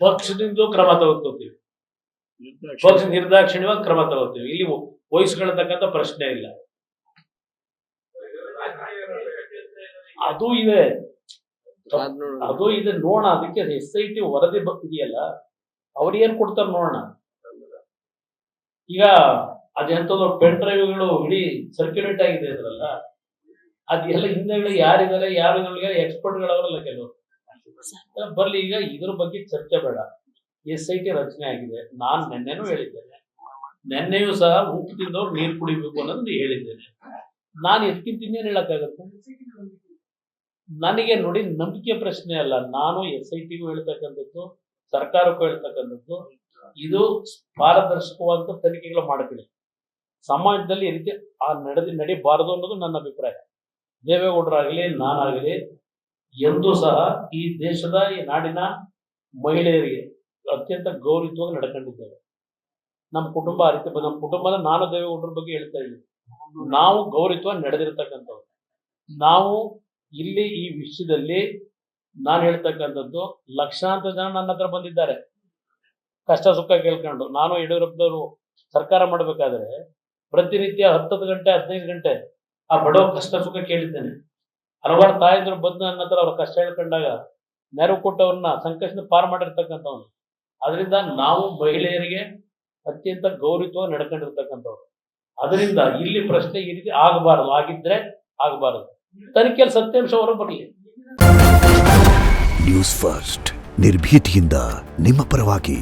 ಪಕ್ಷದಿಂದ ಕ್ರಮ ತಗೋತೀವಿ, ಪಕ್ಷ ನಿರ್ದಾಕ್ಷಿಣ್ಯವಾಗಿ ಕ್ರಮ ತಗೋತೀವಿ. ಇಲ್ಲಿ ವಹಿಸ್ಕೊಳ್ತಕ್ಕಂಥ ಪ್ರಶ್ನೆ ಇಲ್ಲ. ಅದು ಇದೆ ನೋಡೋಣ. ಅದಕ್ಕೆ SIT ವರದಿ ಇದೆಯಲ್ಲ, ಅವ್ರು ಏನ್ ಕೊಡ್ತಾರ ನೋಡೋಣ. ಈಗ ಅದೆಂತದ್ದು ಪೆನ್ ಡ್ರೈವ್ಗಳು ಇಡೀ ಸರ್ಕ್ಯುಲೇಟ್ ಆಗಿದೆ ಅದ್ರಲ್ಲ, ಅದೆಲ್ಲ ಹಿಂದೆಗಳು ಯಾರಿದ್ದಾರೆ, ಯಾರು ಎಕ್ಸ್ಪರ್ಟ್ಗಳವರಲ್ಲ ಕೆಲವರು. ಬರ್ಲಿ, ಈಗ ಇದ್ರ ಬಗ್ಗೆ ಚರ್ಚೆ ಬೇಡ. SIT ರಚನೆ ಆಗಿದೆ. ನಾನು ನೆನ್ನೆನೂ ಹೇಳಿದ್ದೇನೆ, ನೆನ್ನೆಯೂ ಸಹ ಉಪ್ಪು ತಿಂದವ್ರು ನೀರು ಕುಡಿಬೇಕು ಅನ್ನೋದು ಹೇಳಿದ್ದೇನೆ. ನಾನು ಎದ್ಕಿಂತ ಇನ್ನೇನು ಹೇಳಕ್ಕಾಗತ್ತೆ? ನನಗೆ ನೋಡಿ, ನಂಬಿಕೆ ಪ್ರಶ್ನೆ ಅಲ್ಲ. ನಾನು SITಗೂ ಹೇಳ್ತಕ್ಕಂಥದ್ದು, ಸರ್ಕಾರಕ್ಕೂ ಹೇಳ್ತಕ್ಕಂಥದ್ದು, ಇದು ಪಾರದರ್ಶಕವಾದ ತನಿಖೆಗಳು ಮಾಡಬೇಡಿ. ಸಮಾಜದಲ್ಲಿ ಈ ರೀತಿ ನಡಿಬಾರದು ಅನ್ನೋದು ನನ್ನ ಅಭಿಪ್ರಾಯ. ದೇವೇಗೌಡರಾಗಲಿ ನಾನಾಗಲಿ ಎಂದೂ ಸಹ ಈ ದೇಶದ, ಈ ನಾಡಿನ ಮಹಿಳೆಯರಿಗೆ ಅತ್ಯಂತ ಗೌರವವಾಗಿ ನಡ್ಕೊಂಡಿದ್ದೇವೆ. ನಮ್ಮ ಕುಟುಂಬ ಆ ರೀತಿ, ನಮ್ಮ ಕುಟುಂಬದ, ನಾನು ದೇವೇಗೌಡರ ಬಗ್ಗೆ ಹೇಳ್ತಾ ಇದ್ದೀನಿ, ನಾವು ಗೌರವವಾಗಿ ನಡೆದಿರ್ತಕ್ಕಂಥವ್ರು. ನಾವು ಇಲ್ಲಿ ಈ ವಿಷಯದಲ್ಲಿ ನಾನು ಹೇಳ್ತಕ್ಕಂಥದ್ದು, ಲಕ್ಷಾಂತರ ಜನ ನನ್ನ ಹತ್ರ ಬಂದಿದ್ದಾರೆ ಕಷ್ಟ ಸುಖ ಕೇಳ್ಕೊಂಡು. ನಾನು ಯಡಿಯೂರಪ್ಪನವರು ಸರ್ಕಾರ ಮಾಡಬೇಕಾದ್ರೆ ಪ್ರತಿನಿತ್ಯ 10 ಗಂಟೆ 15 ಗಂಟೆ ಆ ಬಡವ ಕಷ್ಟ ಸುಖ ಕೇಳಿದ್ದೇನೆ. ಹಲವಾರು ತಾಯಂದ್ರು ಬಂದು ನನ್ನ ಹತ್ರ ಅವ್ರ ಕಷ್ಟ ಹೇಳ್ಕೊಂಡಾಗ ನೆರವು ಕೊಟ್ಟವ್ರನ್ನ ಸಂಕಷ್ಟದಿಂದ ಪಾರು ಮಾಡಿರ್ತಕ್ಕಂಥವ್ರು. ಅದರಿಂದ ನಾವು ಮಹಿಳೆಯರಿಗೆ ಅತ್ಯಂತ ಗೌರವವಾಗಿ ನಡ್ಕೊಂಡಿರ್ತಕ್ಕಂಥವ್ರು. ಅದರಿಂದ ಇಲ್ಲಿ ಪ್ರಶ್ನೆ ಈ ರೀತಿ ಆಗಬಾರದು, ಆಗಿದ್ರೆ ಆಗಬಾರದು. ತನಿಖೆಯಲ್ಲಿ ಸತ್ಯಾಂಶ ಹೊರ ಬರಲಿ. ನ್ಯೂಸ್ ಫಸ್ಟ್, ನಿರ್ಭೀತಿಯಿಂದ ನಿಮ್ಮ ಪರವಾಗಿ.